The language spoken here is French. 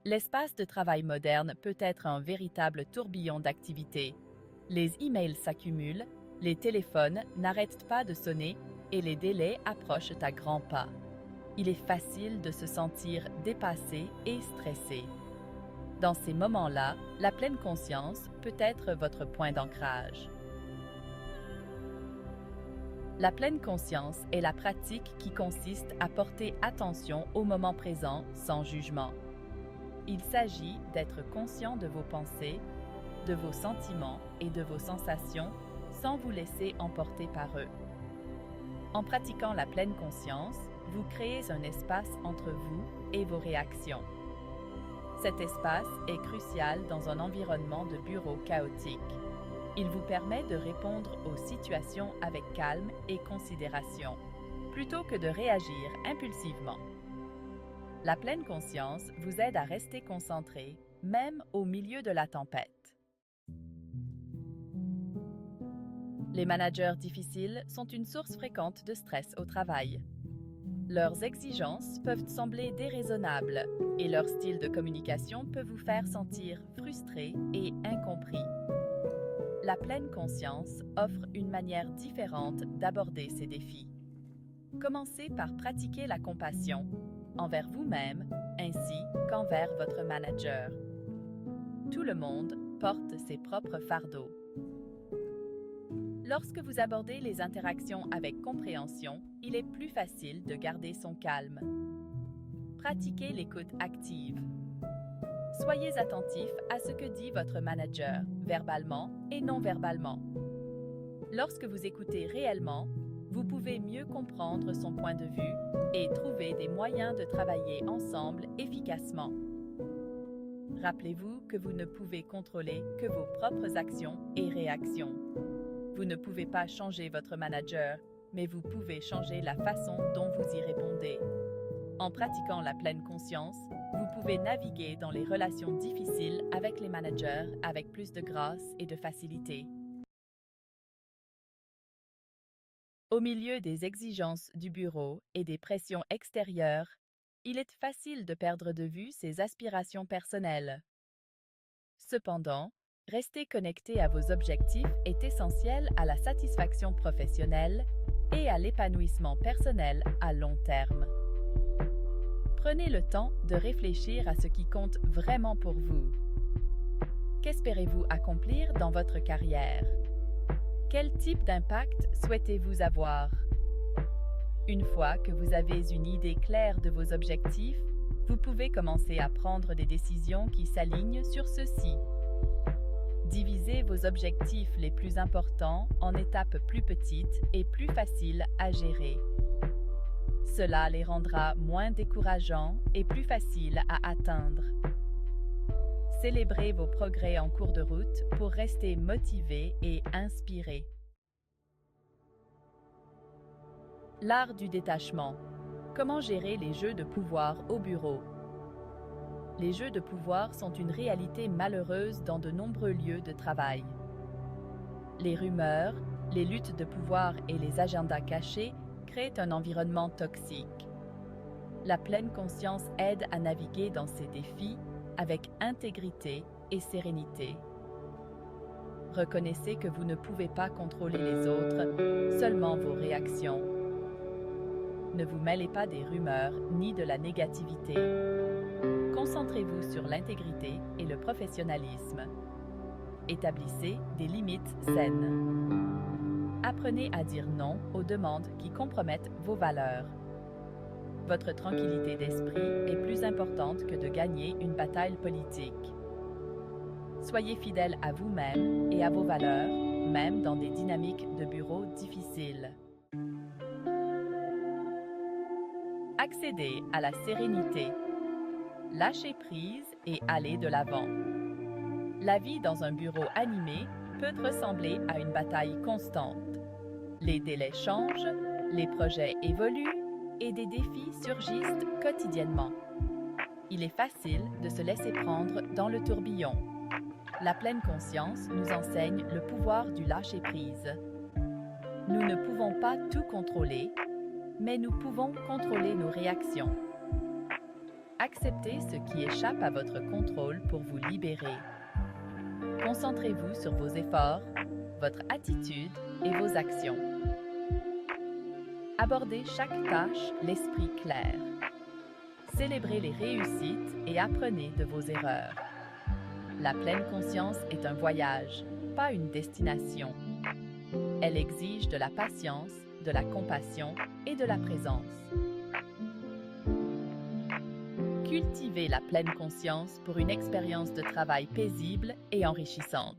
L'espace de travail moderne peut être un véritable tourbillon d'activités. Les emails s'accumulent, les téléphones n'arrêtent pas de sonner et les délais approchent à grands pas. Il est facile de se sentir dépassé et stressé. Dans ces moments-là, la pleine conscience peut être votre point d'ancrage. La pleine conscience est la pratique qui consiste à porter attention au moment présent sans jugement. Il s'agit d'être conscient de vos pensées, de vos sentiments et de vos sensations sans vous laisser emporter par eux. En pratiquant la pleine conscience, vous créez un espace entre vous et vos réactions. Cet espace est crucial dans un environnement de bureau chaotique. Il vous permet de répondre aux situations avec calme et considération, plutôt que de réagir impulsivement. La pleine conscience vous aide à rester concentré, même au milieu de la tempête. Les managers difficiles sont une source fréquente de stress au travail. Leurs exigences peuvent sembler déraisonnables et leur style de communication peut vous faire sentir frustré et incompris. La pleine conscience offre une manière différente d'aborder ces défis. Commencez par pratiquer la compassion envers vous-même ainsi qu'envers votre manager. Tout le monde porte ses propres fardeaux. Lorsque vous abordez les interactions avec compréhension, il est plus facile de garder son calme. Pratiquez l'écoute active. Soyez attentif à ce que dit votre manager, verbalement et non verbalement. Lorsque vous écoutez réellement, vous pouvez mieux comprendre son point de vue et trouver des moyens de travailler ensemble efficacement. Rappelez-vous que vous ne pouvez contrôler que vos propres actions et réactions. Vous ne pouvez pas changer votre manager, mais vous pouvez changer la façon dont vous y répondez. En pratiquant la pleine conscience, vous pouvez naviguer dans les relations difficiles avec les managers avec plus de grâce et de facilité. Au milieu des exigences du bureau et des pressions extérieures, il est facile de perdre de vue ses aspirations personnelles. Cependant, rester connecté à vos objectifs est essentiel à la satisfaction professionnelle et à l'épanouissement personnel à long terme. Prenez le temps de réfléchir à ce qui compte vraiment pour vous. Qu'espérez-vous accomplir dans votre carrière? Quel type d'impact souhaitez-vous avoir? Une fois que vous avez une idée claire de vos objectifs, vous pouvez commencer à prendre des décisions qui s'alignent sur ceux-ci. Divisez vos objectifs les plus importants en étapes plus petites et plus faciles à gérer. Cela les rendra moins décourageants et plus faciles à atteindre. Célébrez vos progrès en cours de route pour rester motivé et inspiré. L'art du détachement. Comment gérer les jeux de pouvoir au bureau? Les jeux de pouvoir sont une réalité malheureuse dans de nombreux lieux de travail. Les rumeurs, les luttes de pouvoir et les agendas cachés créent un environnement toxique. La pleine conscience aide à naviguer dans ces défis avec intégrité et sérénité. Reconnaissez que vous ne pouvez pas contrôler les autres, seulement vos réactions. Ne vous mêlez pas des rumeurs ni de la négativité. Concentrez-vous sur l'intégrité et le professionnalisme. Établissez des limites saines. Apprenez à dire non aux demandes qui compromettent vos valeurs. Votre tranquillité d'esprit est plus importante que de gagner une bataille politique. Soyez fidèle à vous-même et à vos valeurs, même dans des dynamiques de bureau difficiles. Accédez à la sérénité. Lâchez prise et allez de l'avant. La vie dans un bureau animé peut ressembler à une bataille constante. Les délais changent, les projets évoluent et des défis surgissent quotidiennement. Il est facile de se laisser prendre dans le tourbillon. La pleine conscience nous enseigne le pouvoir du lâcher-prise. Nous ne pouvons pas tout contrôler, mais nous pouvons contrôler nos réactions. Acceptez ce qui échappe à votre contrôle pour vous libérer. Concentrez-vous sur vos efforts, votre attitude et vos actions. Abordez chaque tâche l'esprit clair. Célébrez les réussites et apprenez de vos erreurs. La pleine conscience est un voyage, pas une destination. Elle exige de la patience, de la compassion et de la présence. Cultivez la pleine conscience pour une expérience de travail paisible et enrichissante.